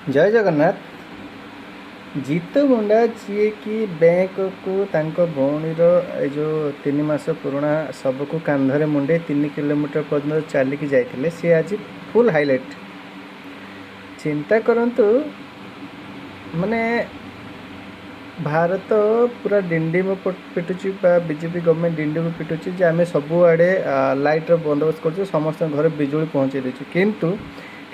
जय जगन्नाथ। जीतू मुंडा जी की बैंक को तांको भौणीर जो 3 मास पुराणा सबको कांधरे मुंडे 3 किलोमीटर पर्यटन चलिकी जाते सी आज फुल हाइलाइट। चिंता करंतु माने भारत पूरा डिंडिम पिटुची बीजेपी गवर्नमेंट डिंडिम पिटुची जे आम सबुआड़े लाइटर बंदोबस्त कर समस्त घर बिजुली पहुँचे देछु किंतु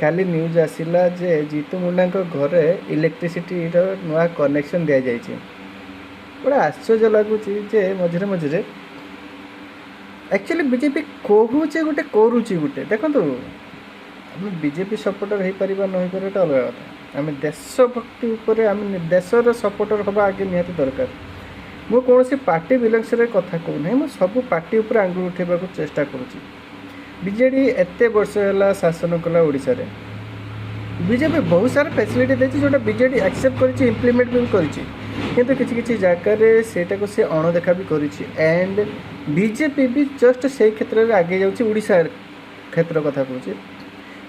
काली न्यूज आसिला जे जीतू मुंडा घरे इलेक्ट्रिसिटी नुआ कनेक्शन दि जाइए। बड़ा आश्चर्य लगुच जे मझे मझे एक्चुअली बीजेपी कहूचे गोटे करुचे गोटे देखो आम बीजेपी सपोर्टर हो पार न हो पार अलग कथा। आम देशभक्ति उपर आम देशर सपोर्टर हवा आगे निहाती दरकार। मु कौन पार्टी बिलंग्स कथा कहूना मुझे सब पार्टी उपर आंगुल उठेबा चेष्टा करुँची। बीजेडी एत वर्ष है शासन कला ओडिशा रे बीजेपी बहुत सारा फैसिलिटी देती जोटा बीजेडी एक्सेप्ट कर इम्प्लीमेंट भी कर किसी जगार से सी अणदेखा भी कर एंड बीजेपी भी जस्ट से क्षेत्र में आगे जाऊँगा क्षेत्र कथा कहूँ।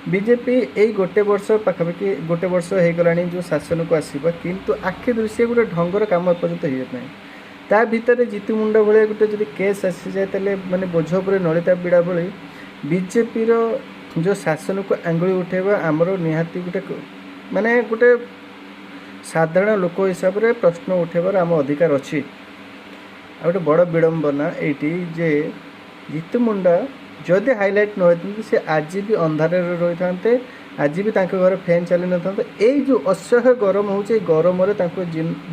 बीजेपी यही गोटे वर्ष पाखापाखि गोटे वर्ष हो गला जो शासन को आसवा किंतु आखि दृश्य गोटे ढंगर कम पर्यंत हो ता भितर जीतू मुंडा भाई गोटे जब केस आसी जाए माने बोझ पर नलिता बिड़ा भली बीजेपी जो शासन को आंगुली उठेबा आमर निहाती गोटे माने गोटे साधारण लोक हिसाब से प्रश्न उठेबार आम अधिकार अच्छी। गोटे बड़ विडंबना ये जे जीतू मुंडा जदि हाइलाइट न होती से आज भी अंधार रही था आज भी घर फैन चली न था। यही जो असह्य गरम हो गरम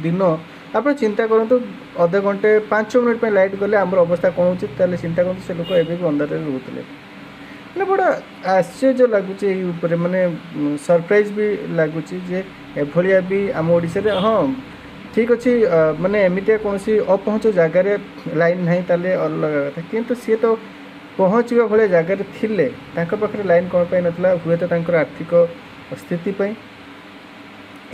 दिन आप चिंता करूँ अधे घंटे 5 मिनट में लाइट गले आम अवस्था कौन हो चिंता करूँ से लोक एवं भी अंधार रोते मैंने बड़ा आश्चर्य लगुच माने सरप्राइज भी लगुच एभलिया भी आम ओडिशा रे हाँ ठीक अच्छे माने एमती कौन अपहुँच जगार लाइन ना ताले अलग कथा किंतु सी तो पहुँचवा भाई जगार थिले पाखे लाइन कौन पाई नथला हुए तो आर्थिक स्थिति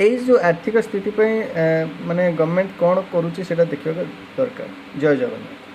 यही जो आर्थिक स्थिति माने गवर्नमेंट कौन करुच्ची देखा दरकार। जय जगन्नाथ।